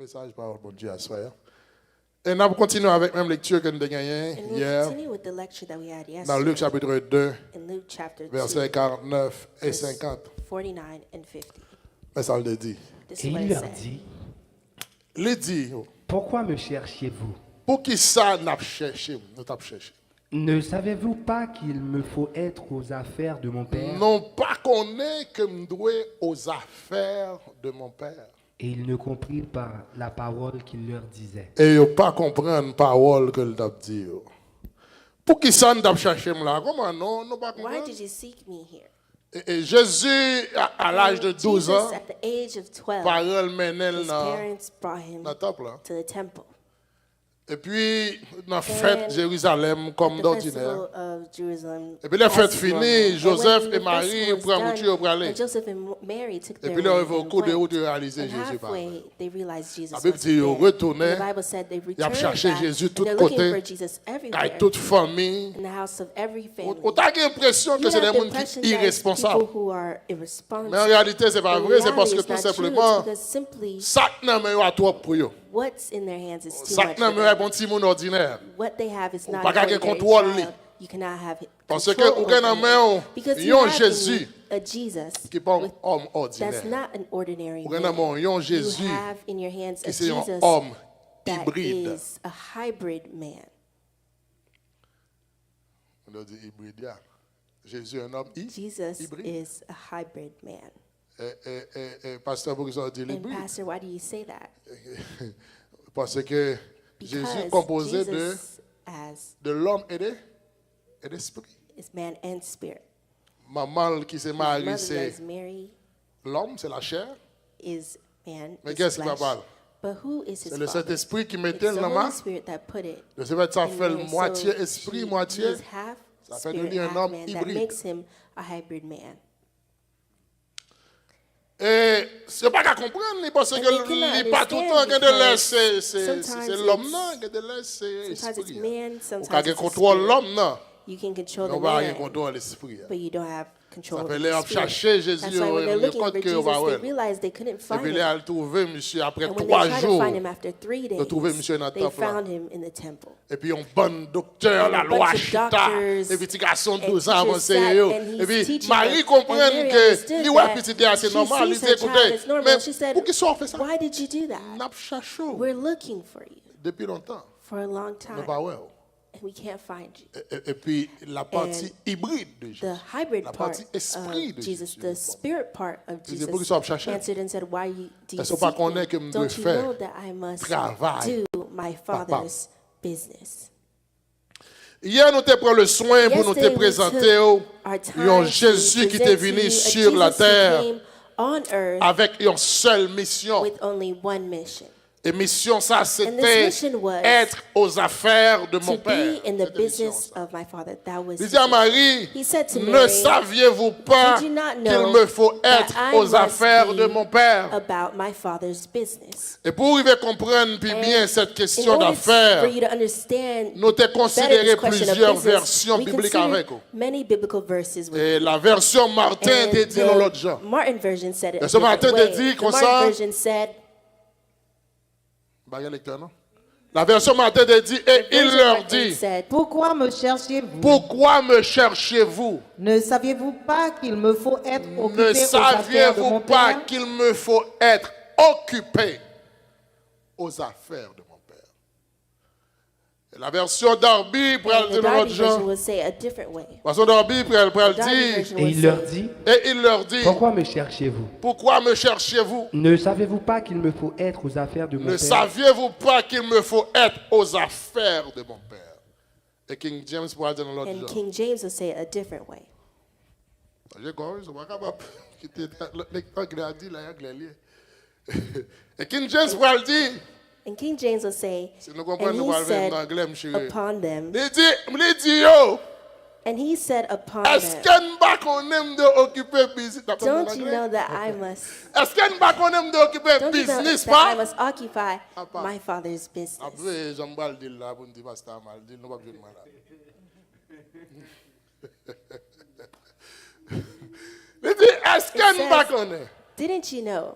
message par mon Dieu à soir. Et nous continuons avec la même lecture que nous avons gagnée And we'll hier continue with the lecture that we had dans Luc yesterday chapitre 2, in Luke chapter 2, versets 49 et verse 50. 49 and 50. Mais ça le dit. This Et is what il it leur said. dit, Il dit, pourquoi me cherchiez-vous? pour qui ça n'a cherché, nous t'avons cherché. Ne savez-vous pas qu'il me faut être aux affaires de mon Père? Non pas qu'on est que me doué aux affaires de mon Père. Et ils ne comprirent pas la parole qu'il leur disait. Et ils pas comprendre parole que le t'a dit. Pour qui ça n'a cherché là? Comment non, nous pas Why comprendre. did you seek me here? Et Jésus à l'âge de 12 Jesus, ans, at the age of 12, parole menait his dans parents brought him le temple là. to the temple. Et puis dans la fête Jérusalem comme The d'ordinaire. festival of Jerusalem. Et puis la fête as finie, normal. And Joseph when et the Marie festival was prennent done, voiture pour aller. and Joseph and Mary took Et their puis là, way ils vont au and cours de went. route de réaliser And Jésus par là. halfway, they realized Jesus La Bible wasn't dit, ils there. retournaient, And the Bible said they ils ont returned cherché back, Jésus and tout they're looking côté, for Jesus everywhere, avec toute famille. in the house of every family. On a l'impression que You c'est have des the gens impression qui that it's irresponsables. people who are irresponsible. Mais en réalité, ce n'est pas But vrai, c'est parce reality, que it's tout not true. simplement, It's because simply ça n'a pas trop pour eux. what's in their hands is too Ça much n'a for pas them. un petit monde ordinaire. What they have is not pas an qu'à ordinary contrôle child. You cannot have Parce que control vous over avez en them. main Because un you have in Jésus you a Jesus qui n'est pas un with- homme that's ordinaire. not an ordinary Vous avez man. en main un You Jésus have in your hands a qui c'est un Jesus homme that hybride. is a hybrid man. On a dit hybride. Yeah. Jésus est un homme Jesus hybride. is a hybrid man. Et pasteur, pourquoi ça dit And hybride? Pastor, why do you say that? Parce que Jésus Because est composé Jesus as de l'homme et de l'esprit. is man and spirit. Maman qui s'est mariée, Mother that c'est is Mary l'homme, c'est la chair. is man. Mais is qu'est-ce qui flesh. parle? But who is his C'est le father? Saint-Esprit qui It's mettait the le Holy main. Spirit that put it De ce fait, ça in fait Mary. moitié So esprit, he moitié. is half Ça fait de spirit, lui un half homme man. That hybride. makes him a hybrid man. Et c'est pas qu'à comprendre, parce And que they cannot il pas tout le temps understand que de l'aise, because c'est sometimes l'homme, it's- non, que de l'aise, c'est Sometimes it's l'esprit. man, Ou sometimes qu'à it's the contrôle spirit. l'homme, non. You can control the On va rien man, contrôler l'esprit. but you don't have control Ça over fait the l'air spirit. chercher Jésus, That's why when they're on looking compte for que Jesus, va they ouais. realized they couldn't Et find puis him. là, elle trouvait monsieur après And when they 3 tried to jours. find him after 3 days, trouvé monsieur dans le they temple, là. found him in the temple. Et puis on bon docteur, And la a bunch loi of chita. doctors Et puis petit garçon de and 12 ans teachers avancé. sat yo. and he's Et puis teaching Marie them. comprend And Mary que understood lui ouais that petit gars c'est she normal. Il sees dit her child écoutez, as normal. mais She said, pour qui soit fait ça? why did you do that? N'a pas cherché We're looking for you depuis longtemps. for a long Non time, pas ouais. and we can't find you. Et puis la partie hybride de Jésus. The hybrid La part partie esprit of de Jesus, Jésus. the spirit part of Il dit, Jesus, pour qu'il soit cherché. answered and said, why do you Est-ce pas seek qu'on me? est que me Don't doit you faire know that I must travail, do my Father's business? Hier, nous t'avons pris le soin pour nous te Yesterday, we présenter took our time un to Jésus qui present est to venu you a sur la Jesus who terre came on earth avec une seule mission. with only one mission. Et mission, ça, And c'était this mission was être aux affaires de mon To Père. be in the C'était mission, business ça. of my Father. That was Il his dit à mission. Marie, He said to ne Mary, saviez-vous pas did you not qu'il know me faut that être I aux must affaires be de mon Père? about my Father's business? Et pour arriver à comprendre plus bien cette In question order d'affaires, for you to understand nous avons better considéré this question of plusieurs business, versions we bibliques considered avec vous. many biblical verses with Et la version Martin And te dit dans l'autre the genre. Martin version said it a Et ce matin, different te way. dit The comme Martin ça. version said, Bah, il y a un lecteur, non? La version Martin te dit, et il version leur Martin dit, said, Pourquoi me cherchez-vous? pourquoi me cherchez-vous? Ne saviez-vous pas qu'il me faut être Ne occupé aux affaires de saviez-vous mon pas Père? qu'il me faut être occupé aux affaires de mon Père? Et la version Darby, pour elle and the dire dans Darby l'autre version genre, would say a different way. la version Darby, pour elle Darby dire, version Et would il leur say, dit, et il leur dit, pourquoi me cherchez-vous? pourquoi me cherchez-vous? Ne savez-vous pas qu'il me faut être aux affaires de mon Ne Père? saviez-vous pas qu'il me faut être aux affaires de mon Père? Et King James pour elle dire dans l'autre and genre. King James would say a different way. J'ai compris, je suis pas capable. L'anglais a dit, là, l'anglais lié. Et King James pour elle dire, And King James will say, si nous comprenons, nous and he allons said en anglais, mon chéri. upon them, Il dit, yo, and he said upon est-ce them, qu'on va qu'on aime d'occuper business? don't you know that I must, Est-ce qu'on va qu'on aime d'occuper don't you know business, that I pas? must occupy Papa. my Father's business? Après, j'emballe dire là pour nous dire parce que mal dit, nous pas besoin de malade. Il dit, est-ce qu'on va qu'on est? Didn't you know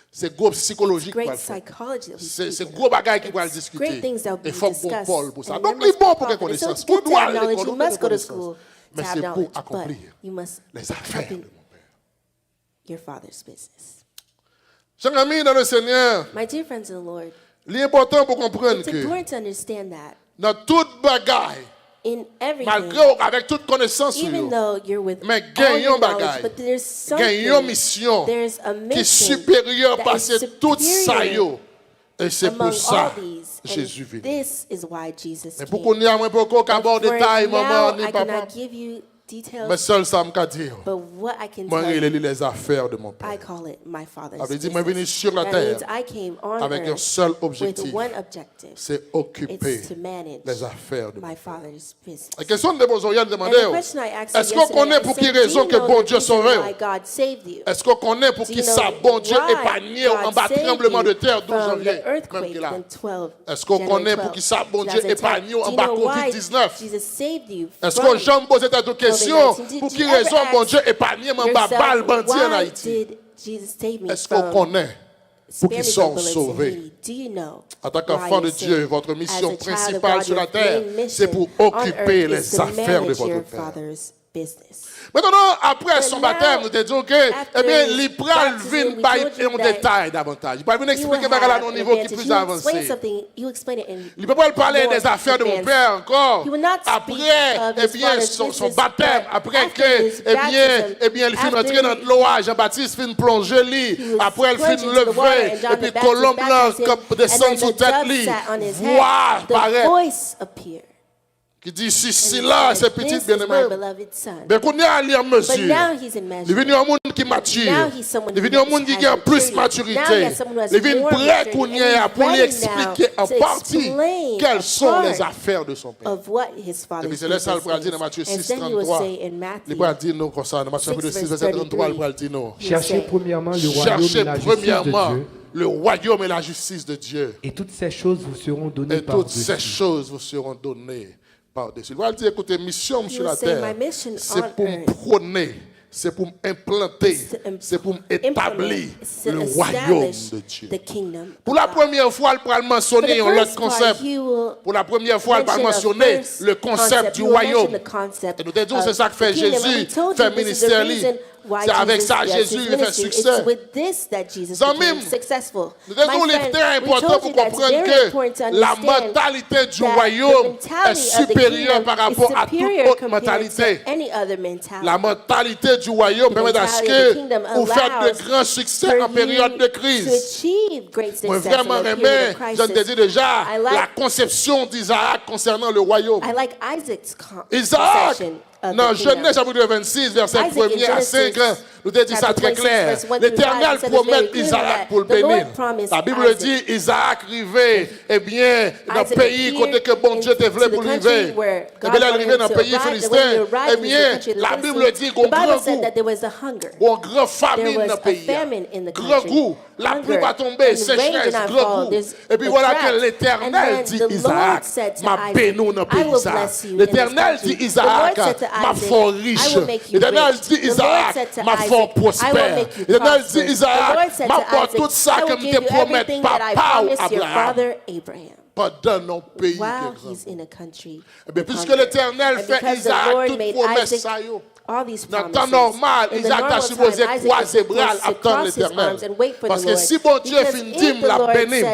C'est gros psychologique Great pour le faire. psychology that he's C'est speaking gros of. bagaille qui va le It's discuter. great things that will Et be faut bon discussed. Paul pour ça. And Donc, there il est bon must pour be qu'il profit. So connaisse. it's Tout good to doit have aller à knowledge. l'école, You on doit must go to connaissance. school Mais to c'est have pour knowledge, but accomplir you must les affaires de accomplish mon Père. your Father's business. Chers amis dans le Seigneur, My dear friends in the Lord, l'important pour comprendre it's que important to understand that dans toute bagaille, in everything, malgré avec toute connaissance sur even vous, though you're with mais all gagnons your knowledge, bagaille, but there's gagnons something, mission there's a qui est mission supérieure that parce is que tout ça superior yo. Et c'est among pour ça all these, Jésus and venu. this is why Jesus Mais came. pour qu'on y a moins pour qu'on aborde For détails, now, maman, ni I papa. cannot give you Mais details, seul ça me dire. but what I can Moi, tell il you, lit les affaires de mon I père. call it my Father's Ça veut dire, moi, venu business. sur la That terre means I came on avec un earth seul with objectif, one objective. c'est occuper It's to manage les affaires de mon my père. Father's business. La question de Bozoyan And the demandait, question I asked you est-ce qu'on yesterday, connaît I pour said, quelle do you raison que know bon the Dieu reason sauve? why God saved you? Est-ce qu'on connaît pour Do qui you know ça, bon Dieu, why épargné en God bas saved tremblement de you terre 12 from janvier, the même earthquake qu'il a. in 12, Est-ce qu'on January connaît 12, pour qui ça, bon Dieu, 2010? épargné en Do you bas know why COVID-19? Jesus saved you Est-ce from qu'on jamais posé cette question COVID-19? pour Did qui you ever raison, bon ask Dieu, épargné en bas balle yourself, bandit en why Haïti? did Jesus save me Est-ce qu'on from connaît pour qu'ils sparing sont bullets in sauvés? Haiti? Do you know En tant why qu'enfant de you're Dieu, saved? votre mission As a child of principale God, sur la your terre, main c'est mission pour on occuper earth is les to affaires de manage votre your père. Father's business. Maintenant, après son now, baptême, nous te disons que, eh bien, l'Ipral vient baptism, we told en you that détail davantage. Il peut venir You will expliquer à have un an niveau qui est advantage. plus You explain avancé. something, you explain it in Il ne peut pas parler more des affaires de mon advanced. père encore. He will not speak Après, of eh his bien, father's son business, baptême, but après after que, his eh bien, il finit after rentrer dans l'eau, Jean-Baptiste finit plonger lui. he was Après, il plunged finit into the water, lever. and John Et the puis, Baptist colombe là, baptized him, comme and descend then sous the tête dove lui. sat on his Voir, head. The paraît. voice appeared. Qui dit, si, And si he là, said, c'est petit "This is my bien-aimé. beloved son." Mais qu'on est allé en But mesure. now he's in Il est measure. venu un monde qui mature. Now he's someone Il est who venu un monde qui a has plus maturity. Now he maturité. has someone who has Il est venu more prêt maturity. qu'on And y ait he's pour lui ready expliquer now en to partie explain quelles a sont les part affaires de son père. of what his Et father's puis c'est là ça, il pourra dire dans Matthieu business is. 6, And then he will 33. say in Matthew, Il pourra dire non comme ça, dans Matthieu 6, 6, verse verset 33, il 33, pourra dire non. Cherchez say, premièrement le royaume et Cherchez la justice de premièrement Dieu, le royaume et la justice de Dieu. et toutes ces choses vous seront données Et toutes ces par-dessus. choses vous seront données par-dessus. Il va dire, écoutez, mission sur la will say, terre, "My mission c'est on pour me earth prôner, c'est pour m'implanter, c'est pour m'établir le royaume de Dieu. the kingdom. Pour la première fois, il pourra mentionner un autre concept. Pour la première fois, il va mentionner le concept du royaume. Et nous te disons, c'est ça que fait Jésus, fait ministère. C'est avec ça Jésus il fait succès. Nous disons, il est très important pour comprendre que la mentalité du royaume est supérieure par rapport à toute autre mentalité. La mentalité du royaume permet à ce que vous faites de grands succès en période de crise. Moi, vraiment aimé, je te dis déjà, la conception d'Isaac concernant le royaume. Isaac, dans Genèse chapitre 26, verset 1er à 5, nous te dit ça très clair. L'Éternel promet Isaac pour le bénir. La Bible dit Isaac arrivait, eh bien, dans le pays côté que bon Dieu te voulait pour arriver. Et bien, il arrivait dans le pays philistin. Eh bien, la Bible dit qu'on grand goût, on grand famine dans le pays. Grand goût, la pluie va tomber, sécheresse, grand goût. Et puis voilà que l'Éternel dit Isaac, ma béni dans le pays. L'Éternel dit Isaac, ma fort riche. L'Éternel dit Isaac, ma fort prospère. L'Éternel dit Isaac, ma porte tout ça que me te promet papa ou Abraham. Pendant nos pays. Eh bien, puisque l'Éternel fait Isaac toute promesse ça yo. Dans le temps normal, Isaac a supposé croiser bras attendre l'Éternel. Parce que si bon Dieu finit de la bénir,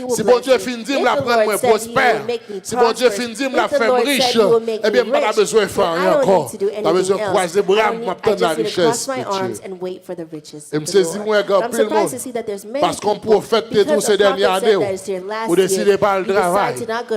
si bon Dieu finit de la prendre moins prospère, si bon Dieu finit de la faire riche, eh bien, pas besoin de faire rien encore. Pas besoin de croiser bras pour attendre la richesse de Dieu. Et me saisis moi grand pile monde. Parce qu'on prophète tous ces dernières années, ou décidez par le travail,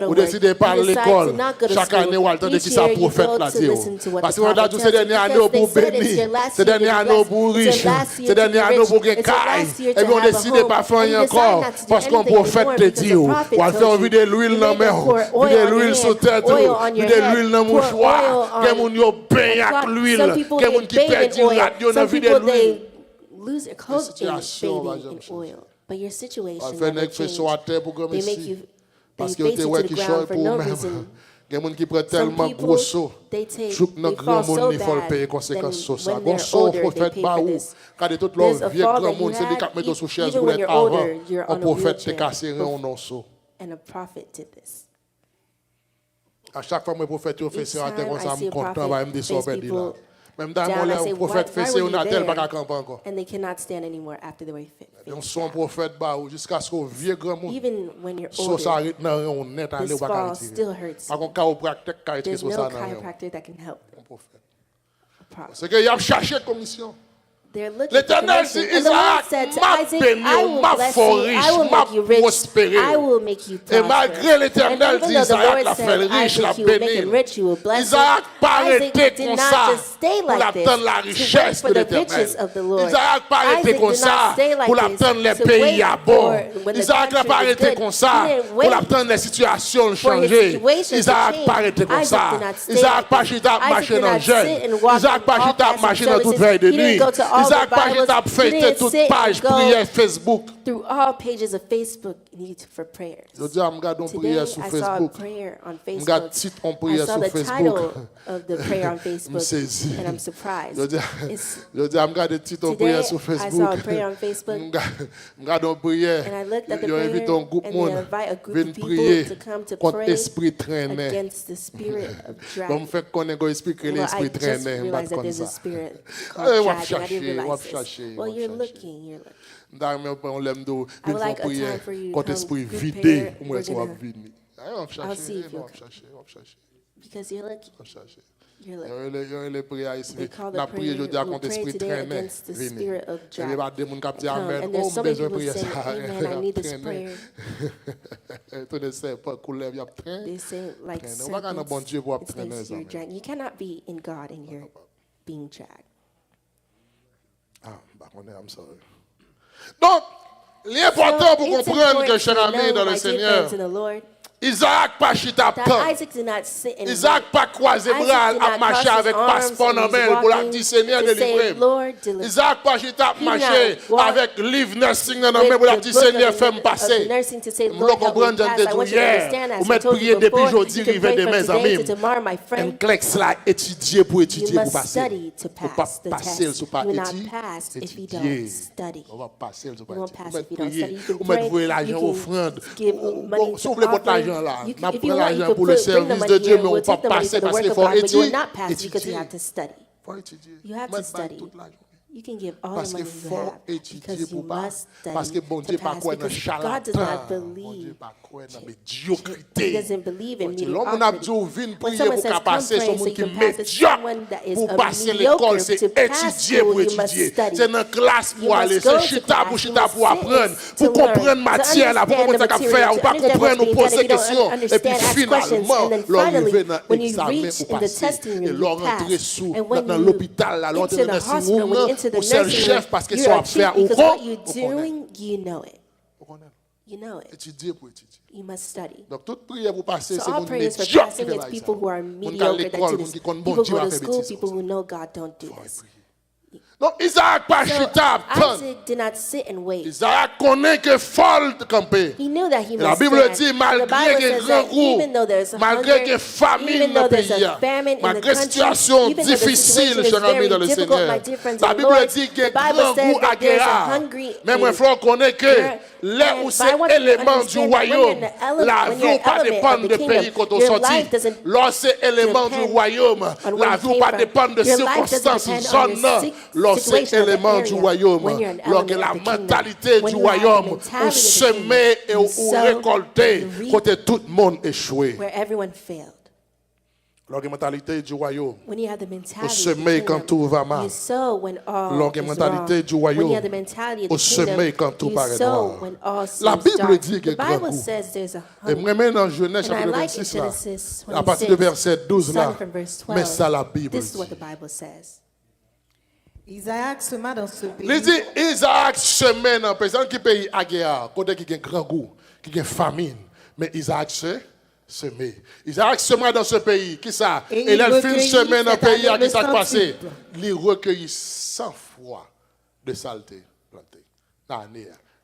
ou décidez par l'école. Chaque année, ou attendez qui ça prophète là dedans. Parce qu'on a tous ces dernières années pour bénir, ces dernières années pour riche, ces dernières années pour gagner caille. Et puis on décide de pas faire rien encore parce qu'on prophète te dit, ou on fait vider l'huile dans la main, vider l'huile sur tête, vider l'huile dans le mouchoir, que mon yo paye avec l'huile, que mon qui perd du radio dans vider l'huile. Lose their clothes in bathing in oil, but your situation On fait une never expression à changed. terre pour comme They make ici. you, Parce they que base tu you vois to qui the change ground for pour no même. reason. Il y a des gens qui prennent Some tellement people, gros saut. they take, Chouk they nan fall grand monde so il faut le payer bad, conséquence sur then ça. when Bon they're son older, faut they faire pay ba for ou. this. Quand de tout There's leur a vieux fall grand that you monde c'est des had, cap mettre sous chaise even pour when être you're avant. older, you're Un on a prophète te wheelchair. casser un non saut. And a prophet did this. À chaque fois moi prophète fait Each ça à terre time comme ça I see me a content prophet va me face désorber là. people Même dans down. I le say, prophète why fait were on you a tel there? pas camper encore. And they cannot stand anymore after they were On son prophète ba ou jusqu'à ce qu'on vieux grand monde. Even when you're So ça older, arrête nan on net aller this ou pas fall retirer. still hurts. Par contre chiropracteur ka There's retirer no ça nan. chiropractor that can help. Mon prophète. Problem. C'est que y a cherché commission. They're looking for L'Éternel commission. dit, And the Lord Isaac, said to m'a Isaac, béni, I will m'a bless fort you, riche, I will m'a make you rich, prospéré. I will make you Et prosper. malgré l'Éternel And even dit, though the Isaac Lord l'a said, fait riche, l'a Isaac, you will make béni. him rich, you will bless him. Isaac pas Isaac arrêté did comme not ça just stay pour like attendre la this to richesse wait for de the l'Éternel. riches of the Lord. Isaac pas arrêté Isaac comme did not ça stay like pour this attendre les to pays wait à for bon. when the Isaac n'a country pas was arrêté good. comme ça He didn't pour wait attendre les situations for his changer. situation to Isaac change. pas arrêté comme Isaac ça. did not stay Isaac like pas this. chita Isaac marché did dans not jeûne. sit and walk Isaac in pas all chita fasting marché dans toute services. veille de He didn't nuit. go to all the Isaac pas Bibles. chita He fêter didn't toute sit and page go prière Facebook. through all pages of Facebook need for prayers. Je dis, je regarde une Today, prière I sur saw a Facebook. prayer on Je regarde Facebook. titre en I prière saw sur the Facebook. title of the prayer on Facebook, saisi. and I'm surprised. Je dis, It's- je regarde des titres en Today, prière sur I Facebook. saw a prayer on Facebook, Je regarde une prière. and I looked at the Ils prayer, invitent un groupe and de they monde. invite a group Viennent of people prier to come to contre pray l'esprit traîné. against the spirit of Donc, dragon. fait qu'on ait expliqué Well, I l'esprit just traîné. realized that comme there's a ça. spirit Eh, called on va dragon. I chercher, didn't on va realize this. chercher, on Well, va you're chercher. looking. On l'aime de I would like a prière time for you to contre come l'esprit group vidé. prayer. Au moins, We're ça va gonna- venir. On va I'll see chercher, if on you'll va chercher, on va chercher. Because you're looking. On va chercher. You're looking. Il y a les prières ici. They call the La prière, je dis à prayer, contre we pray l'esprit today traîné. against the Venez. spirit of Il y a dragon. des gens qui disent Come. Amen. And Oh, there's so many besoin de people prière saying, ça. Amen, I need this Traîné. prayer. Tu ne sais pas couleur, il y a train. They say like Traîné. On va gagner bon Dieu pour It traîner says ça. you're dragged. You cannot be in God and you're being dragged. Ah, bah, I'm sorry. Donc, l'important pour It's comprendre que, important cher to ami, know, dans le my dear Seigneur, friends in the Lord, Isaac pas chita that pan. Isaac did not sit and Isaac pas croisé Isaac bras did à not marcher cross his avec arms passeport and en was main pour la walking dire Seigneur to say, délivrer. Lord, deliver. Isaac pas chita He did marcher not walk avec livre nursing en main with pour la the dire book of Seigneur the- fais-moi of passer. the nursing to say, Vous Lord, help me comprenez, pass. j'en I want you to hier. understand, as Vous I mettez told prier you depuis before, aujourd'hui, you can rivet pray demain, from today amis. to tomorrow, my Un friend. clex là, étudier pour You étudier pour must passer. study to Faut pas pass the passer, test. faut pas You will not étudier. pass if you Étudier. don't study. On va passer, faut You pas won't étudier. pass Vous if you mettez don't study. prier, You can vous mettez pray. voyer l'argent You offrande. can give money to Si vous voulez votre offering. argent là, You n'a can- if pas you want, you l'argent can pour le bring the service money de Dieu, here. mais on We'll va pas take the money passer for the parce work qu'il of faut God, but you will étudier. not pass because you Étudier. have to study. Faut étudier. You have to Mettre bail study. toute la journée. You can give all Parce the qu'il money you faut have étudier because you pour pas. must Parce que study bon to Dieu pas pass quoi dans because God does charlatan. not Bon Dieu believe. pas quoi dans He médiocrité. doesn't believe in L'homme on a dit mediocrity. vient When prier someone pour says qu'à come passer pray son so monde you qui can pass, it's médiocre someone that is pour a passer l'école, mediocre. c'est To pass étudier school, pour you must étudier. study. C'est dans classe You pour aller, must go c'est to chita class, pour you chita must pour sit apprendre, to pour learn, comprendre to matière là, pour understand comprendre the ce qu'on fait, material, ou pas to understand comprendre, what's nous being poser done. If you questions, don't et puis understand, ask finalement, questions, and then l'arriver finally, dans when you l'examen reach pour in the passer, testing room, et you leur pass. rentrer sous And when dans you l'hôpital là, l'autre enter dans the ce hospital, when you room, enter the pour ser le nursing room, chef parce que you're soit a faire chief ou because quoi, what you're doing, you know it. You know it. étudier pour étudier. You must study. Donc toute prière pour passer, So c'est all mon prayers for médiocre qui passing, fait it's ça. people who are Moun ka mediocre that l'école, do moun this. ki kon bon People Dieu go a to fait school, bêtise people comme who know God don't do ça. this. Donc Isaac pas So chita pan. Isaac did not sit and wait. Isaac connaît que folle de camper. He knew that he La must Bible stand. dit, The malgré Bible que says grand that even though there's a malgré que hunger, famine even dans though le there's pays, a famine in the malgré country, situation even though the difficile, situation is cher ami very dans le difficult, my Seigneur. dear friends La in the Bible Lord, dit the qu'il y a Bible grand says goût à that there's a guerre. hungry Mais moi, il faut connaître que there, là and- où but I c'est want you to élément du understand that when royaume, you're in the la when vie you're ou pas an element dépendre of de the pays kingdom, qu'on your sorti. life doesn't Lorsque c'est élément du depend royaume, on where la you vie ou came pas from. dépendre de Your life doesn't circonstances depend on your zone. Lorsque c'est situation of the élément du area. royaume, When you're an lorsque element la of the kingdom. mentalité When du you have the royaume, mentality ou of the kingdom, semer et you ou sow, récolter, you reap, côté tout le monde échoué. where everyone failed. Lorsque la mentalité du royaume, When you have the mentality Au of the sommet quand tout va kingdom, mal. you sow when all Lorsque la is mentalité wrong. du When royaume, you have the mentality of au the sommet quand kingdom, tout you paraît sow noir. when all La seems Bible dark. dit qu'il y a The grand Bible goût. says there's a Et hunger. moi, même dans Genèse And I chapitre like in 26, là, Genesis à partir de 26, verset 12, là, starting from verse 12, mais ça la Bible this is dit. what the Bible says. Isaac sema dans ce pays. Il dit, Isaac semait dans le qui pays à guerre, côté qui a un grand goût, qui a famine. Mais Isaac semait. Isaac semait dans ce pays. Qui ça? Et Et il là, il fait recueillit semer dans le cette pays, à année qui ça le passé? centuple. Il recueillit 100 fois de saleté plantée. Dans l'année.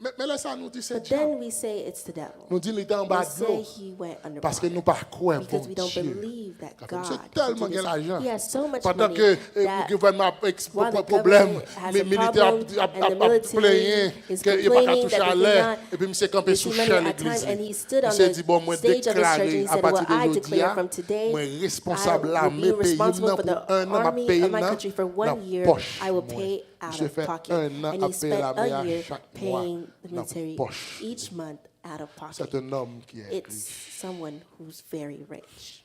Mais là, ça nous dit c'est But Dieu. then we say it's the devil. Nous dit qu'il était en bas We de say l'eau. he went Parce que underwater. nous pas croire Because bon we don't Dieu. believe that Comme God c'est tellement can do de this. l'argent. He has so much Pendant money que le that gouvernement a while the problème, government has les a militaires problem and the a military plaigné is qu'il n'y a pas qu'à complaining toucher that à they l'air. cannot Et puis, il s'est campé sous receive chair money at l'église. time, and he stood Il on s'est the dit, bon, moi stage of his church and déclaré he à said, well, partir I de declare aujourd'hui, from today, moi responsable I là, will mais be payer responsible for pour the un an, m'a army payé of my dans country for la 1 year. poche. I will pay out J'ai of fait pocket. un an And à he payer spent la a meilleure year chaque mois paying the dans military poche. each month out of pocket. C'est un homme qui est It's riche. someone who's very rich.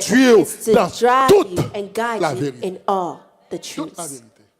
conduire is to dans drive toute you and guide la you vérité. in all the Toute la truths. vérité.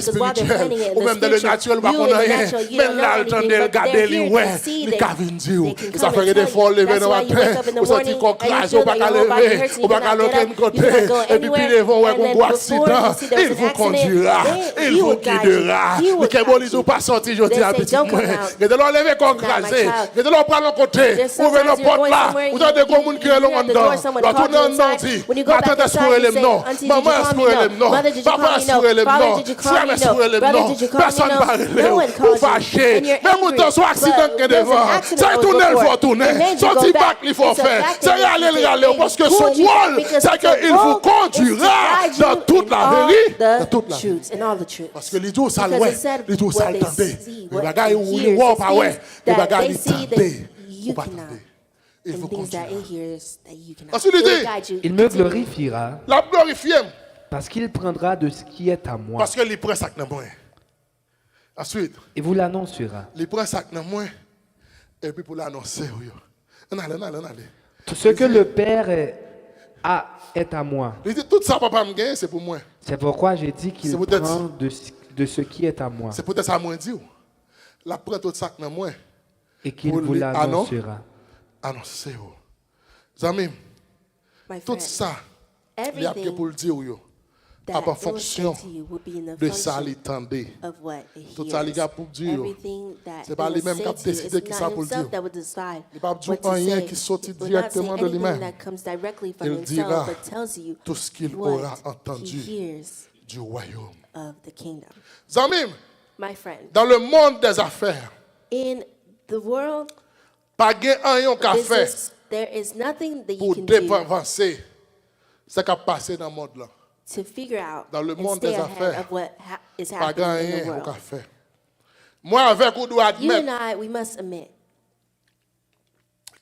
because while they're spirituel, planning it ou in même dans the le spiritual, naturel, pas you qu'on in a the rien. natural, you Mais don't know là, le temps anything, de but they're regarder lui, here ouais, to see il that ca vin dire. they can Ça come fait and que des tell fois, you. lever That's dans why you wake up in matin, the ou senti morning qu'on and you crasse, feel ou pas that qu'à your whole body lever, hurts, ou you pas qu'à cannot get l'aucun up, côté. you cannot go Et puis, puis anywhere. les vents, ouais, And qu'on then voit before accident, you see there's il an vous accident, conduira, then il he vous will guide you. guidera. He will Mais qu'est-ce guide qu'ils you. ont pas sorti, je dis They à say, petit don't come moins. out. Mais de l'on lever qu'on Not my crasé, child. mais de l'on prend l'autre côté, There's ouvre sometimes nos you're portes going là, somewhere, vous avez des you gens qui sont hear the dedans, door, someone là, called tout you le monde inside, dit, When you go ma back tante inside, est-ce you say, non, Auntie, did you maman call est me? No. non, Mother, did you papa call me? est No. non, Father, did you call frère me? est No. Brother, non, did you call me? personne No. parle, No one ou called you. fâché, And you're même angry. autant soit accident But que there's an devant, accident c'est that was tourner le before. faut tourner, It made you son go petit back. bac il faut It's a faire, back c'est that aller you le did. râler, They parce que son pulled you back rôle, because c'est the qu'il vous role is to conduira guide you dans toute in la all vérité, dans the toute la vérité. truths, in all the truths. Parce que les deux ça Because ouais, it said les deux ça what they entendait, see, les what bagailles they où hear, ils voient the pas ouais, things les that bagailles they ils see that tendaient, you ou pas cannot. tenter. Il And vous things that conduira. it hears that you cannot. Ensuite, il It will dit, guide you. Il me glorifiera la glorifier parce qu'il prendra de ce qui est à moi parce que les prend ça dans moi. Ensuite, et vous l'annoncera. les prend ça dans moi et puis pour l'annoncer. On allez. Tout ce que le Père est à moi. Il dit tout ça papa me gagne, c'est pour moi. C'est pourquoi j'ai dit qu'il C'est peut-être- prend de ce qui est à moi C'est peut-être ça moi dit. La prend tout ça dans moi. et qu'il Pour vous lui l'annoncera. Annoncer. Amis, My tout friend, ça, il y a que everything pour le dire that à will fonction say to you will be in the de ça function l'étendait. of what it Tout ça, hears. les gars, pour dire, Everything that c'est he pas will lui-même say qui a to you, décidé it's qui ça not pour le himself dire. that will decide Il va dire what to rien say. qui sortit He will not say directement de anything lui-même. that comes directly from Il himself, dira but tells you tout ce qu'il what aura entendu he hears du royaume. of the kingdom. Amis, My friend, dans le monde des affaires, in the world pas gain rien qu'à faire business, there is nothing that you pour can do dépenser ce qui a passé dans le monde là. to figure out Dans le and monde stay des ahead affaires, of what is Pas happening in gain the rien qu'à world. faire. Moi avec vous dois You and admettre I, we must admit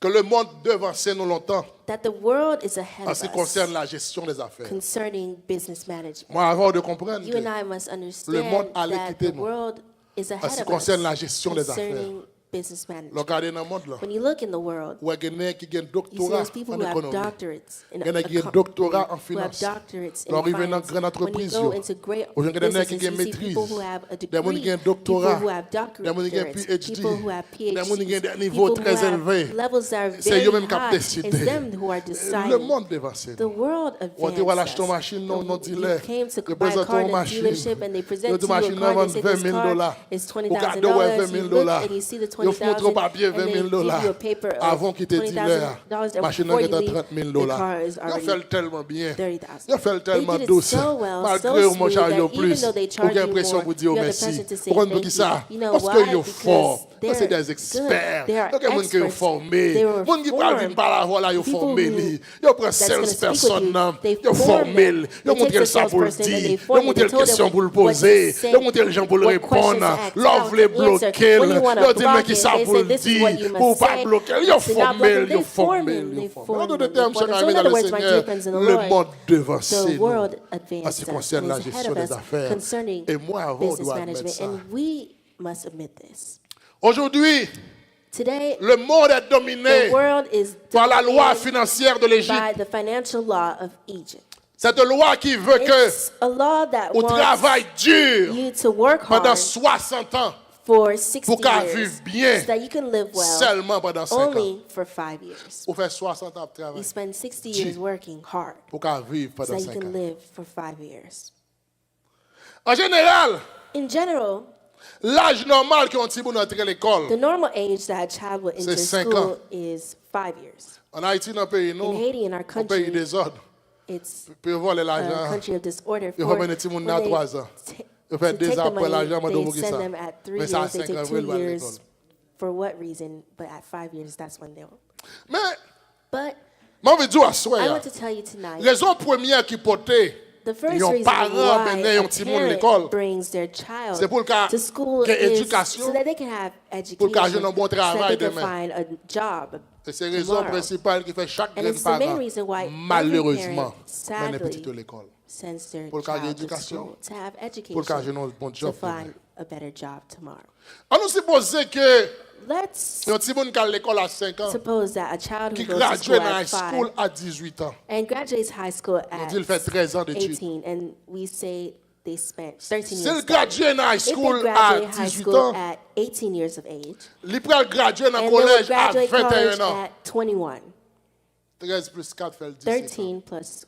que le monde devançait nous longtemps that the world is ahead en of ce qui us concerne la gestion des affaires. concerning business management. Moi avant de comprendre You and que I must le monde understand allait that quitter the nous world is en ahead ce qui of concerne la us gestion des affaires. concerning business management. Regardez dans le monde là. When you look in the world, Où il y a qui ont un you see doctorat there's people en who have économie. doctorates in Il y en a qui ont un econ- doctorat en who have finance. doctorates in Alors, arrivé dans finance. grande When entreprise, you go into great il y en a businesses, qui ont you see maîtrise. people who have a Des gens degree, qui ont un people doctorat. who have Des gens qui ont un doctorates, PhD. people who have Des gens qui ont des PhDs, niveaux people who très have élevés. levels that are C'est very eux-mêmes qui ont high. décidé. It's them who are Le deciding. monde dévancé. The world On dit voilà acheter advances une us. machine non You dealer. came to Ils buy a présentent car une in a machine. dealership and they present Ils to disent you a machine car. They vend say 20 this 000 car dollars. is Au cadeau, $20,000. 20 You 000 look dollars. and you see the Ils font un 20,000 papier and 20 they 000 give dollars. you a paper Avant of qu'il te dise $20,000 la machine before qui you est à leave. 30 000 The dollars. car is Ils already fait tellement bien. 30,000. Ils fait They tellement did it douce. so well, Malgré so au smooth charge that au plus. even though they charge Aucune you impression more, pour dire you have the merci. pression to say Pourquoi thank qui ça? you. You know Parce why? qu'ils sont forts. Because C'est des they're experts. good. They are Donc, il y a des gens qui sont experts. formés. They were Les gens qui parlent formed. par la voix, là, ils sont People formés. who- Ils prennent that's gonna 16 speak with personnes. you. They Ils formed formés. them. Ils They montrent take le the ça pour le salesperson and they dire. Ils formed montrent them. les They told questions them pour le what to poser. say, Ils montrent les gens pour le what questions répondre. to ask, L'offre how les to answer. bloquer. When you wanna Ils disent block qui it, ça they pour say, le this is what you dire. must Pour pas say. bloquer. Ils To not block formés. them, Ils they form formés. them. They Ils form formés. En them. d'autres termes, So chers in amis dans other le words, my Seigneur, dear friends in the le Lord, monde the devancé nous world en ce advanced qui us, concerne was la ahead gestion of des us affaires. concerning Et moi, avant, on business doit admettre management. ça. And we must admit this. Aujourd'hui, Today, le monde est dominé the world is par la loi dominated financière de by l'Égypte. the financial law of Egypt. Cette loi qui veut que It's a law that on wants travaille dur you to work pendant hard 60 ans for 60 pour qu'à years vivre bien so that you can live well seulement pendant 5 ans. only for 5 years. On fait 60 ans de You travail spend 60 Dur. years working hard pour qu'à vivre so pendant that you 5 can ans. live for 5 years. En général, In general, l'âge normal qu'on petit pour entrer à l'école, the normal age that a child will enter C'est 5 school ans. is 5 years. en Haïti, dans le pays, In nous, Haiti, in our on country, pays des ordres. it's Puis on vole a l'argent. country of disorder. Il For faut mettre petit monde when à they 3 ans. ta- Il fait to 2 take ans the après l'argent, money, mais they qui send ça. them at 3 Mais ça, à years, they 5 take ans, 2 il va à l'école. years. For what reason? But at 5 years, that's when they'll. Mais, But moi, je veux dire à I soi, want to tell you tonight, raison première qui portait, the first ils ont reason parents why mener a un petit monde à l'école. parent brings their child C'est pour le cas to school qu'il y ait is éducation, so that they can have pour le cas education, d'un bon so that travail they can demain. find a job Et c'est la raison tomorrow. principale qui fait chaque And jeune it's the main parent, reason why every malheureusement, parent, mène petit à sadly, l'école. sends their Pour le cas child to d'éducation, school to have pour le cas education, d'un bon to job. find a better job tomorrow. On nous suppose que Let's un petit monde qui a l'école à 5 ans, suppose that a child qui who goes to gradue school dans high at school 5 à 18 ans, and graduates high school on at dit qu'il fait 13 ans d'études. 18, and we say they spent 13 S'il years. gradue dans high If they school à graduate high 18 school ans, at 18 years of age, il peut graduer dans and le they will collège à graduate college 21 ans. at 21, 13 plus 4 fait le 17 ans. 13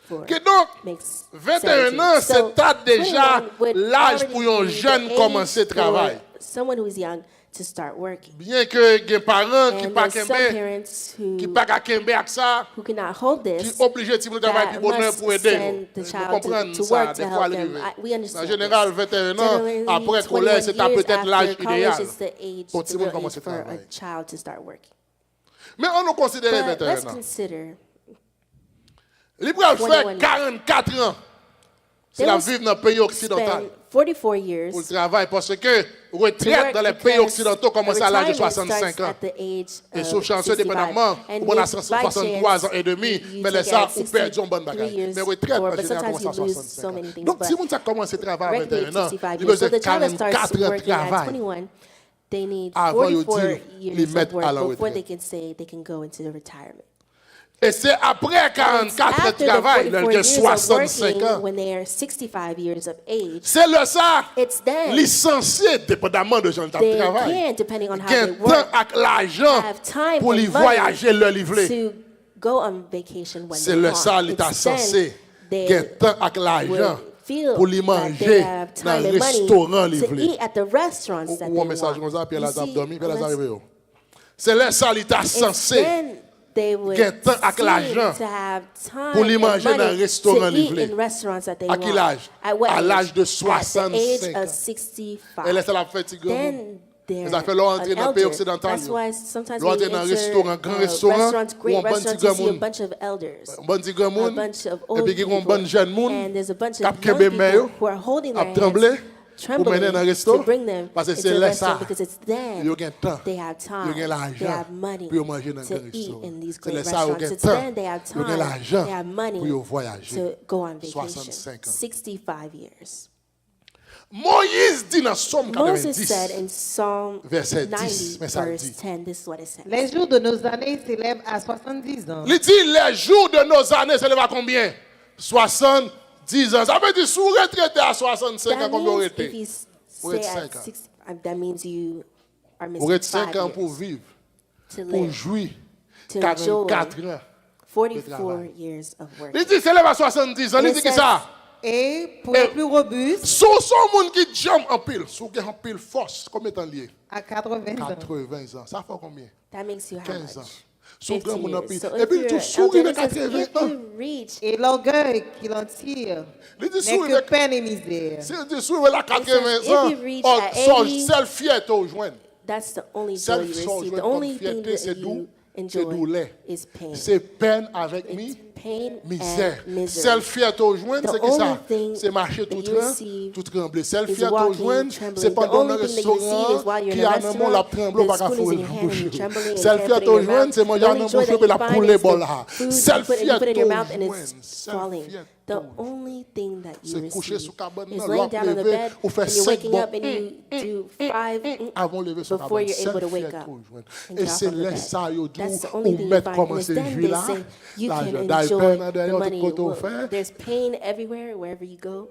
plus 4 Que donc, makes 21 17. ans, c'est déjà 21 would l'âge already pour un be jeune the commencer age le travail. for someone who is young to start working. Bien que des parents qui And pas there's some kembe, parents qui pas ka kembe ak ça, who cannot hold qui this, obligé de travailler that pour bonheur must pour aider. send the Nous child comprenons to ça, work des to fois help arrivé. them. We En understand général, this. 21 ans, Generally, après 21 collège, c'est years peut-être after l'âge college idéal is the age, pour the tout le monde real age commencer à for a travailler. child to start working. Mais on nous considère But let's 21 ans. consider Libre à faire 21 44 ans. C'est They la will vivre dans le pays occidental. spend 44 years Pour le travail, parce que to retraite work dans les pays because occidentaux commence à l'âge de retirement 65 starts ans. at the age Et of sous chance, 65. dépendamment, And on a if by 63 ans et demi, chance, mais you les take ça, out on perd un bon 63 bagage. years Mais retraite, for, en but général, sometimes commence à you lose 65 so ans. many things. Donc, si But on a commencé à travailler à regularly 21 ans, 65 il years. besoin So de the child that starts 44 ans de working at travail 21, they need avant de 44 dire, les years mettre of à la work before retraite. they can say they can go into the retirement. Et c'est après 44 ans de After the travail, 44 il a years of 65 working, ans. when they are 65 years of age, C'est le ça, it's then licencié, dépendamment de gens qui they travaillent. can, depending on how Gain they temps work, avec l'argent have time pour and les money voyager, le livrer. to go on vacation when C'est they le want. ça, l'État It's then censé. they Gain temps avec l'argent will feel pour les that manger they have dans time le and money restaurant to livré. eat at the restaurants that Ou they un message comme ça, want. puis elle You a see, dormi, puis elle est let's- arrivée. C'est le ça, l'État it's censé. then they would gain temps avec seem l'argent to have time pour les and manger dans money le restaurant to eat livré. in restaurants that they À quel want. âge? At what À age? l'âge de At the 65 age ans. of 65. Et là, ça l'a fait tigre. Then they're Ça fait leur entrer an dans le pays elder. occidental. That's why sometimes Leur when you entrer dans un enter restaurant, grand restaurant, restaurants, ou great un bon restaurants, petit you see a gamoun. bunch of elders. Un bon petit gars A moun, bunch of et old puis il y a un people. bon jeune moun, And there's a bunch qui a of young kembe main yo, people who are holding their a tremblé, hands, pour mener dans le trembling resto, to bring them parce que into c'est the là restaurant ça. because it's then Ils ont temps, they have ils time, ont they l'argent have money pour manger dans to le eat restaurant. in these C'est great là ça, ils restaurants. ont It's temps, then they have ils ont time, l'argent they have money pour voyager. to go on vacation. 65 ans. 65 years. Moïse dit dans Somme Moses 90, said in Psalm verset 10, 90, mais ça verse dit. 10, this is what it says. Les jours de nos années s'élèvent à 70 ans. Il dit les jours de nos années s'élèvent à combien? 70 ans. Ça veut dire sous retraité à 65 ans, That combien vous means if êtes? you Vous stay êtes at 5 ans. 65, that means you are Vous missing êtes 5 5 ans pour years vivre, to pour live, jouir. to 44 enjoy ans. 44 years of work. Il dit s'élève à 70 ans. Il And dit it que says- ça? Et pour les plus robustes, Sous son monde qui jambe en pile, sous qui en pile force, combien de temps lié? à 80 ans. 80 ans. Ça fait combien? That makes you how 15 ans. much? Sous grand 15 monde en years. pile. So Et if puis you're tout an sourit de elder, it says, 80 if ans. you reach, Et l'orgueil qu'il en tire Il dit n'est sourit que de peine et misère. Si tu souris la 80 if ans, you reach oh, at son 80, seul fierté au joint. that's the only joy Seul you son receive. joint The only comme thing fierté, c'est that doux, you c'est enjoy douleur. is pain. C'est peine avec It's pain misère. and misery. Seul fierté au joint, The c'est qui ça? only thing C'est marcher that tout you train, receive tout tremblé. Seul is fierté au walking, joint, trembling. c'est The pendant le only thing that you receive restaurant is while you're qui in a a un moment la restaurant, tremble pas the qu'à spoon is in fouler. your hand and you're trembling and Seul you can't fierté put it au in your joint, mouth. c'est manger The un only joy bouche that et la you find poulet is bol the là. food, Seul you put it in fierté your au mouth and joint, it's seul falling. fierté The au joint. only thing that you C'est coucher receive sous cabane, is non, laying l'autre down on the lever, bed ou faire and you're 5 waking bons up and you do 5 avant de lever son before cabane. you're able to Seul wake fierté up au joint. and Et get off c'est of the là bed. ça, yo, That's the ou only thing you mettre find. comment And it's c'est then vu they là. say you can L'argent enjoy d'Alpen, the derrière, tout money. côté au Well, fait. there's pain everywhere, wherever you go.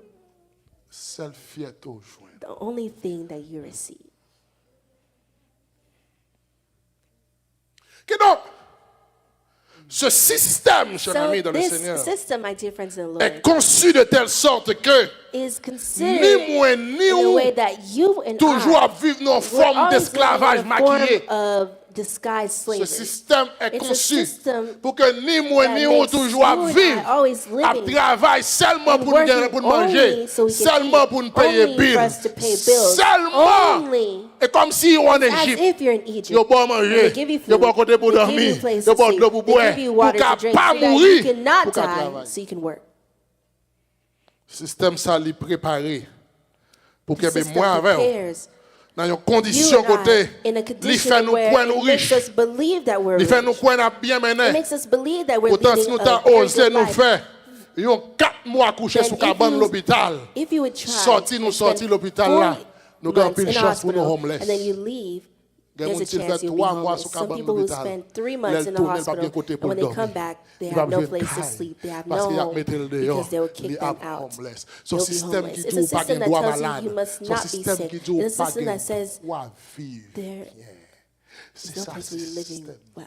Seul fierté au joint. The only thing that you receive. Que donc, ce système, cher So ami, dans le this Seigneur, system, my dear friends in the Lord, est conçu de telle sorte que is ni considered moi ni in a vous way that you and toujours à I vivre dans une we're forme always d'esclavage living in a form maquillé. of disguised Ce slavery. système est It's a conçu system pour que ni moi that ni vous makes toujours à you and I vivre, always à living travailler seulement and pour nous working gagner, pour nous manger, only so we can seulement eat, pour nous payer only for billes, us to pay bills, seulement. only Et comme si on en as Égypte, if you're in Egypt. yo bon And manger, they give you yo food, bon côté pour they give dormir, you place yo to bon sleep, de pour they boire, give you pour water qu'à to drink pas so that you mourir, cannot pour qu'à die travailler. so you can work. Système ça lui préparé pour The qu'il y ait system moins avec prepares dans une you condition and côté, I in a il fait condition nous where coin nous it makes riches, us believe that we're il fait nous rich. coin bien It mené. makes us believe that we're Pourtant si leading nous a t'as very osé good nous life. faire, ils ont 4 mois couché Then sous if cabane you- l'hôpital. If you would try Sorti nous and spend sorti l'hôpital là, 40 nous avons months plus de in chance pour nous hospital, homeless. and then you leave, Des there's a gens qui chance fait you'll be 3 mois homeless. sous Some cabane people who l'hôpital. spend 3 months in the tournent pas hospital, bien côté and pour when they dormir. come back, they Il va have no besoin de place to caille, sleep. They have parce no qu'il y a home mettre le dehors, because they will il kick est them out. homeless. Son They'll be système homeless. qui It's dit a ou pas system de that droit tells you malade. you must Son not be système sick. qui dit ou It's a pas system de that says droit vivre. there C'est is no ça le place where you're living système. well.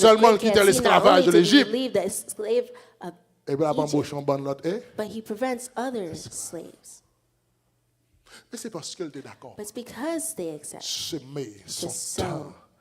seulement great quitter king, not l'esclavage de only did he l'Égypte, leave the slave of et bien avant Egypt, embaucher un bon l'autre, but he prevents other slaves. mais c'est parce qu'elle était d'accord. But it's because they accept Semer to son sow temps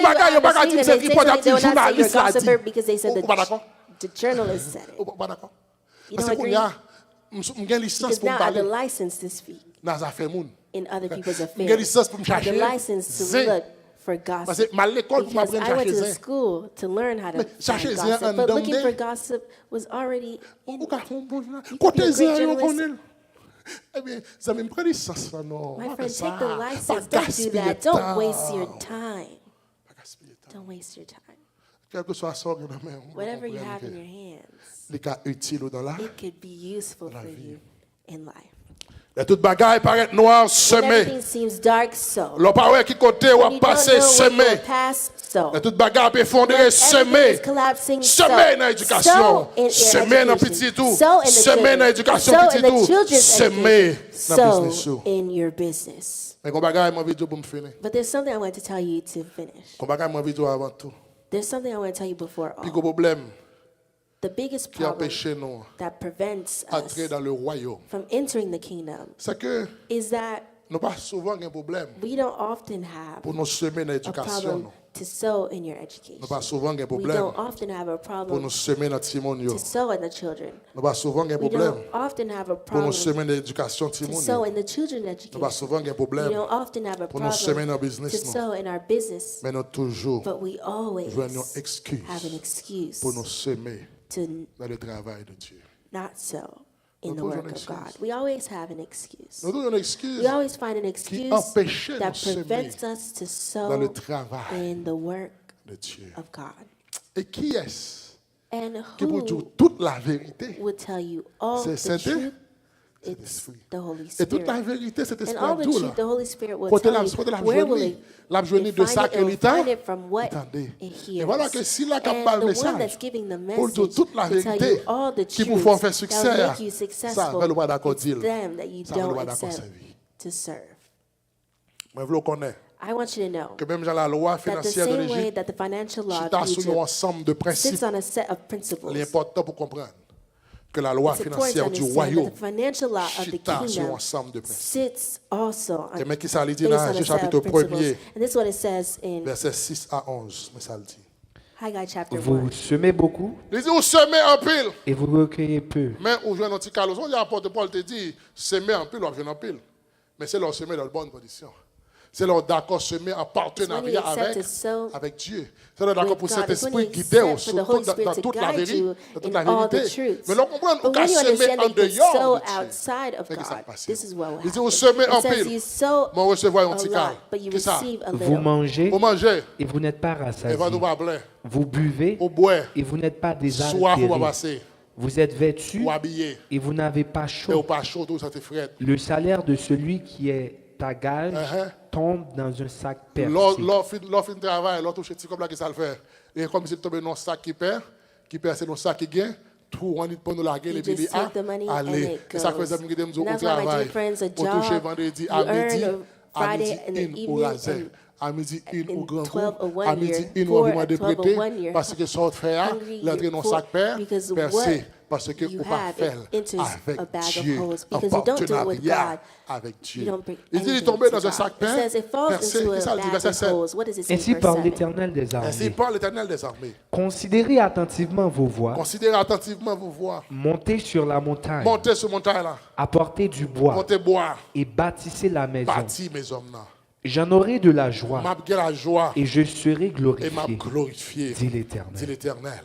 bon bagage, yo pas qu'à dire c'est they reporter will not say you're a journaliste là gossiper dit. because they said Ou pas d'accord? the journalist said it. Ou pas d'accord? You Parce don't que agree? y a m'gen licence Because pour now I have the parler license to speak dans affaire moun. in other people's M'gen affairs. licence pour me I have the chercher. license to zin. look for Parce gossip. que mal l'école pour Because m'apprendre I went chercher to zin. school to learn how to Mais find chercher zin en gossip, but looking dedans for de- gossip was already Ou ka fon bon là. You could be Côté a great zin yo journalist. connaît. Eh bien, ça me prend licence là non. My Pas friend, ça. take the Pas license. Don't do gaspiller that. temps. Don't waste your time. Pas gaspiller temps. Don't waste your time. Quel que soit ça, whatever you have in your hands, les cas utiles dans la it could be useful for you in life. Et toute bagaille paraît noire, When semée. everything seems dark, so. L'on pas qui côté ou When a you don't passé, know where semé. you'll pass, so. Et toute bagaille peut fondre, When semé. everything is collapsing, so. Semé dans l'éducation. So in your Semé dans education. petit tout. So in the Semé dans children. l'éducation So in petit the tout. children's Semé education. dans business So tout. in your business. Mais qu'on bagaille moi vidéo pour me finir. But there's something I want to tell you to finish. Qu'on bagaille moi vidéo avant tout. There's something I want to tell you before Puis all. gros problème The biggest qui problem empêche nous that prevents d'entrer us dans le royaume, from entering the kingdom c'est que is that nous pas souvent un problème we don't often have pour nous semer dans a l'éducation. problem to sow in your education. Nous pas souvent un We problème don't often have a pour problem nous semer dans Timonio. to sow in the children. Nous pas souvent un We problème don't often have a pour nous problem semer dans l'éducation to sow Timonio. in the children's Nous pas education. souvent un We problème don't often have a pour nous semer problem dans le to business. sow in our business, Mais nous toujours but we always jouons une excuse have an excuse pour nous semer to dans le travail de Dieu. not sow in Nous the toujours work une of God. excuse. We always have an excuse. Nous toujours une excuse We always find an excuse empêche that de semer prevents us to dans le sow travail in the work de Dieu. of God. Et qui est-ce And qui vous dit who toute la vérité? would tell you all C'est the Saint-Esprit. truth? C'est It's l'Esprit. the Holy Et toute la Spirit. vérité, cet And esprit all the Abdou, truth, the Holy Spirit will côté tell la you where will it la journée de find ça it, que it will l'État. find it from what Attendez. it Et hears. voilà que si là, qui And parle the one message, that's giving the pour dire message toute la to tell vérité, you all the qui vous truth font faire that will succès, make you ça, successful, vous ne pas d'accord it's dire. them that you Ça, vous ne don't pas d'accord accept servir. to serve. Moi, je le connais. I want you to know Que même dans la loi that the financière de same way l'Égypte, that the financial law c'est of sur un Egypt ensemble de sits principes. on a set of principles, Il est important pour comprendre que la loi it's important to financière du understand that royaume the financial law of the chita sur un kingdom ensemble de principes. sits also Et on, mais qui ça dit based dans on a Jean set of chapitre principles. 1er, And this is what it says in versets 6 à 11, mais ça le dit. Haggai chapter 1. Vous semez beaucoup Il dit, vous semez en pile, et vous recueillez peu. mais vous jouez un petit calos. On dit, l'apôtre Paul te dit, semer en pile, ou jouer en pile. Mais c'est leur semer dans de bonnes conditions. C'est leur d'accord semer en partenariat avec Dieu. C'est leur d'accord pour cet esprit guider dans toute la vérité. Mais l'on comprend But qu'à when you semer understand en that you could dehors sow de Dieu. outside of C'est que ça God, passe. this is what will Il dit, vous happen. semez en It says pile, you sow mais vous recevez un a petit lot, cal. but you Qu'est-ce que ça? receive a Vous little. mangez Vous mangez, et vous n'êtes pas et rassasié. vous n'êtes pas plein. Vous buvez Vous boire, et vous n'êtes pas soif ou pas désaltéré. passer, Vous êtes vêtu ou habillé, et vous n'avez pas et chaud. ou pas chaud, tout ça te frette. Le salaire de celui qui est à gage Uh-huh. tombe dans un sac percé. L'offre de travail, l'autre touche comme là qui ça le fait. Et comme si tombe dans un sac qui perd c'est dans un sac qui gagne, tout on dit pour nous larguer les You just bébés take the money and allez. it Et ça fait goes. des amis qui disent au And that's why, my travail. dear friends, a On touche job, vendredi you à midi, earn a à Friday in the midi une au evening laser. and À midi une au in grand 12 a goût, one à midi year, une four au moment de at 12 a prêter, one year. parce que ça fait Hungry, l'entrée dans you're le sac poor, percé, because what parce que you on pas have, faire it enters avec a bag of Dieu, holes, en because you don't do it with partenariat God. avec You Dieu. don't bring Il dit, il est anything tombé to dans un God. sac It says it falls percé, into qu'est-ce que ça a dit, bag verset of 7. holes. What does it say, Ainsi verse parle 7? l'Éternel des Ainsi armées. parle l'Éternel des armées. Considérez attentivement vos voies, Considérez attentivement vos voies. montez sur la montagne, Montez sur montagne là. apportez du bois Montez boire. et bâtissez la maison. Bâti mes hommes là. J'en aurai de la joie M'a bien la joie et je serai et m'a glorifié, glorifié. dit Dit l'Éternel. l'Éternel.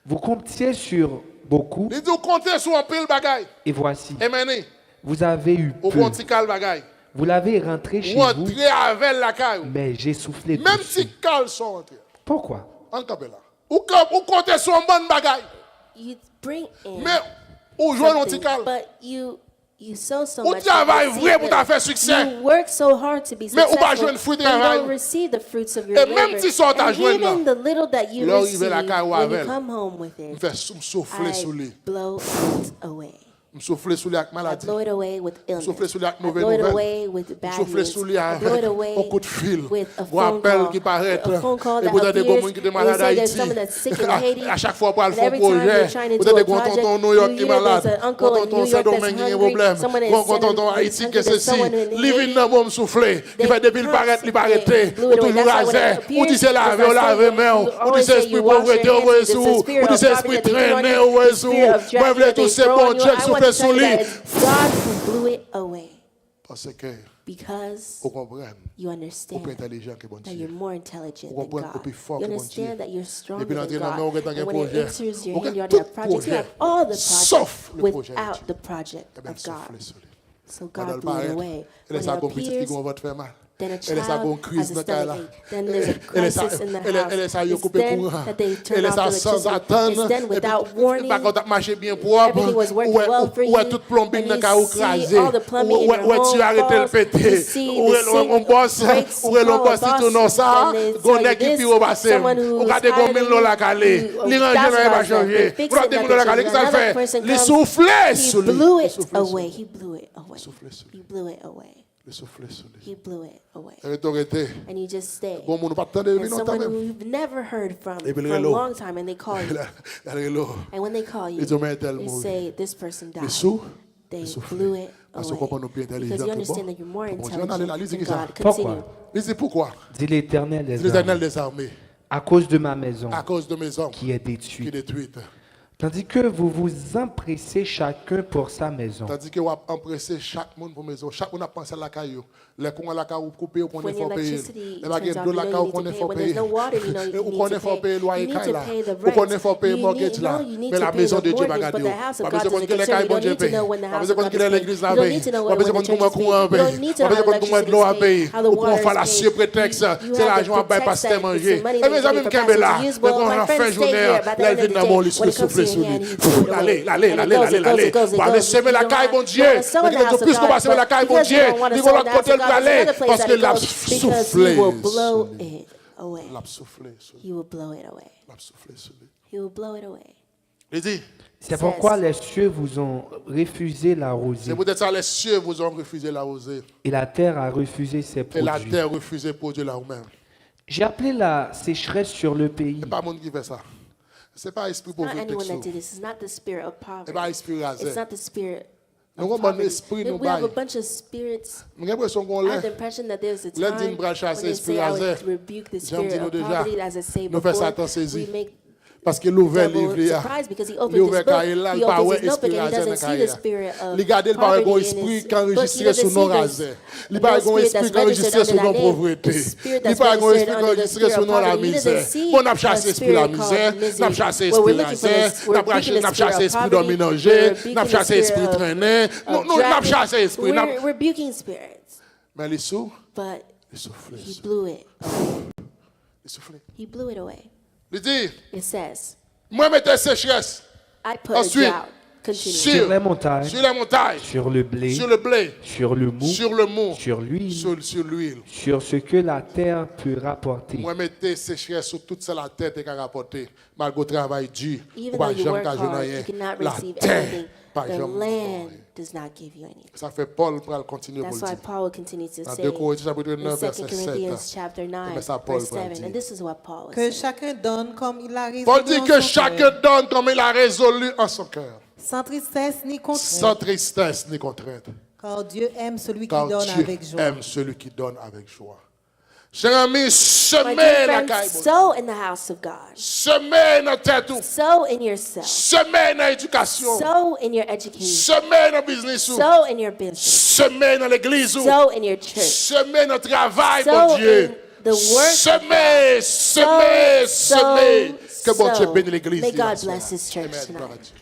Vous comptiez sur beaucoup Il dit, vous comptez sur un pile bagaille. et voici, Et maintenant, vous avez eu au peu. bon petit cal bagaille. Vous l'avez rentré chez Ou vous, entrer avec la caille. mais j'ai soufflé Même dessus. si cal sont entrés. Pourquoi? En capé là. Ou comptez sur un bon bagaille. You bring in Mais, ou jouez un petit something, cal. but you sow so Ou much. travail you vrai receive pour little. faire succès. You work so hard to be Mais ou pas successful, jouer un fruit de but you travail. don't receive the fruits of your Et même labor. si ça t'a And joué even là, the little that you là, receive, arrivé la caille ou when you avec, come home with me it, fait souffler sous I lui. blow it away. Me souffler sous lui avec I maladie. blow it away with illness. Souffler sous lui avec I mauvaise blow it nouvelle. away with bad Souffler news. sous lui I blow it avec away un coup de fil. with a Ou phone appel call. qui paraît. A phone call Et that vous avez des appears, gens qui sont and malades they à say there's Haïti. someone that's sick in Haiti. À chaque fois pour aller And faire un every time projet, you're trying to vous do avez a des project, tonton New York you qui est hear malade. there's an uncle in Tonton New York that's Saint-Domingue qui a un hungry. problème. Someone in Tonton Haïti qui est ceci. someone in Living Haiti. dans mon soufflé. Il They fait depuis le paraît, il paraît. blew Ou it away. toujours That's why when rasé. it appears, Ou dit c'est lavé, ou because I lavé say main. you Ou always dit c'est say esprit you wash pauvreté, your ou hands, sous. it's the spirit Ou dit of c'est poverty esprit that they throw on traîné, you, ou the sous. spirit of Moi, dragging je voulais that tous they ces throw bons on you. Dieu qui I want soufflaient to sous tell you lui. that it's God who blew it away Parce que, because vous comprenez, you vous understand plus intelligent que bon that Dieu. you're more intelligent Vous than comprenez, God. vous plus fort You que bon understand Dieu. that you're Et stronger puis than l'entrée dans le God. main, And when it projet. enters your Vous hand, you avez already have tout projects. You have projet, all the sauf projects le projet de without Dieu. the project Eh bien, of God. soufflez sur lui. So Pendant God le blew it paraître, away. et When les it accomplis qui appears, vont te faire mal. then a Elle est sa bonne child crise has dans a la stomach ache, then there's a crisis in the elle est sa yo house. It's coupé then courant. that they Elle turn est off sa the sans electricity. attendre. It's then without warning. Par contre, marché bien propre. Everything was working well for you. Ouais, toute plombing dans And ka ou you see crasé. all the plumbing in your Ouais, home tu arrêtes le falls. péter. You see Ouais, the sink on bosse, breaks. ouais, l'on Call a bosse tout non boss, ça. and they tell Gonne you qui this. pi au passé. Someone On who's regarde hiding combien l'on la calé. you, Li range that's n'a pas about that. They changé. fix On regarde it, combien l'on la calé. Qu'est-ce que ça another fait? person Les comes, soufflets he sur lui. blew Les it soufflets sur away. lui. He blew it away. Soufflez sur lui. He blew it away. Les soufflets sur lui. He blew it away. Elle est arrêtée. And you just stay. Bon, on n'a pas tant de And longtemps someone même. who you've never heard from Et puis for a le long time, and they call you. And when they call you, Ils ont mis un tel they mot. say, this person died. Les sous. They soufflets. blew it Parce qu'on comprend away. nos pieds Because intelligents. you understand that you're more Bon Dieu, on allait la intelligent liste than qui ça. God. Continue. Pourquoi? Lisez pourquoi? Dit l'Éternel des L'éternel armées, des armées, à cause de ma maison à cause de mes hommes qui est qui détruite. détruite. Tandis que vous vous empressez chacun pour sa maison. Tandis que vous empressez chaque monde pour maison. Chaque monde a pensé à la caillou. Les courants la caillou coupé, on When connaît the faut payer. electricity Les baguettes turns d'eau off, la you caillou, know on you need to connaît pay. faut When payer. there's no water, you know you On need connaît to faut payer pay. loyer You need caille to là. pay the On connaît rent. faut payer You mortgage need, là. no, you need Mais to la pay maison the de Dieu va mortgage, but garder. the house of Pas God besoin doesn't de les cailles concern you. bon You Dieu don't need to paye. know when the Pas house besoin of God de is paid. l'église You la don't paye. need to know Pas besoin when de the church is courant paid. You paye. don't need to Pas know how besoin de electricity l'eau à is payer. paid, how the Ou pour water faire la is paid. prétexte, You c'est have l'argent à the payer pretext parce que that it's manger. the money Et that mes you're amis giving me for kembe là. pastors to use. Mais Well, quand on my a fait friends stay journée, here. By the là end il of vient the dans mon day, lit, when it comes to souffler your sur hand, lui. you throw it away. Allez, And it goes, it goes, it goes, it Bah, goes. laissez You la don't caille want- bon you Dieu. don't want to sow in the Mais house of plus qu'on God, passe la caille bon because you Dieu, don't want to nous sow in allons the house côté of le God, there's aller another place parce that que it l'a goes, because soufflé. he will blow it away. L'a soufflé sur lui. He will blow it away. L'a soufflé sur lui. He will blow it away. Il dit, C'est pourquoi les cieux vous ont refusé la c'est rosée peut-être ça, les cieux vous ont refusé la rosée. et la terre a refusé ses Et la produits. terre refusé pour Dieu là-même. J'ai appelé la sécheresse sur le pays. C'est pas le monde qui fait ça. C'est pas esprit Not pauvreté. anyone that did this. It's not the spirit of C'est poverty. pas esprit It's rasé. not the spirit Nous of avons un poverty. esprit nous We have a bail. bunch of spirits. J'ai l'impression qu'on I have the l'est. impression that there's a L'un dit time une branche à when they esprit say I rasé. would rebuke the J'aime spirit dire nous of déjà. poverty, as I say Nous faisons before. Satan saisi. We make Parce que l'ouvert devil livre, surprised because he opened l'ouvert his book. cahier là, He il pas opens ouais his notebook esprit and he rasé dans doesn't see the cahier. spirit of Il garde le par un poverty in esprit his qui book. He enregistré doesn't sur see nos this rasés. Il no pas un spirit esprit that's qui enregistré registered sur under nos that name. pauvretés. The spirit Il that's pas un esprit registered qui under the enregistré spirit sur of nos la poverty. He doesn't misère. see Bon, on a a chassé l'esprit la spirit misère, called on a misery. chassé Well, we're l'esprit la looking for misère, this. on We're a rebuking the chassé spirit l'esprit of poverty. dominanger, We're on a rebuking the chassé l'esprit spirit traîné. Nous a dragging. chassé l'esprit. We're rebuking spirits, Mais les sous, but ils soufflent. he blew it. Ils soufflent. He blew it away. Il dit, It says, moi mettez sécheresse I put a Ensuite, drought. Continue. Sur les montagnes, sur les montagnes, sur le blé, sur le blé, sur le mou, sur le mou, sur l'huile, sur l'huile. sur ce que la terre peut rapporter. Moi, mettez sécheresse sur toute ça la tête et qu'à rapporter. Malgré le travail dur, Even pas though you jamais work qu'à hard, rien. you cannot La receive terre, anything. pas The jamais. land does not give you anything. Ça fait Paul pour continuer pour That's le why dire. Paul continues to Dans say 2 Corinthiens chapitre in 9 2 verset 7. Corinthians chapter 9, Mais ça, Paul verse va 7. dire. And this is what Paul is Que saying. chacun donne comme il a résolu Paul dit en que son chacun cœur, donne comme il a résolu en son cœur, sans tristesse ni sans contrainte, tristesse ni contrainte. car Dieu aime celui qui Car donne Dieu avec joie. aime celui qui donne avec joie. Cher ami, My semez dear la friends, caille. sow in the house of God. Semez dans tête tout. Sow in yourself. Semez dans l'éducation. Sow in your education. Semez dans le business. Sow in your business. Semez dans l'église. Sow in your church. Semez dans le travail, Sow mon Dieu. in the work of Semez, semez, Sow, semez. Que bon Dieu sow. bénisse l'église. May hier God soir. bless his church Amen. tonight. Gloire à Dieu.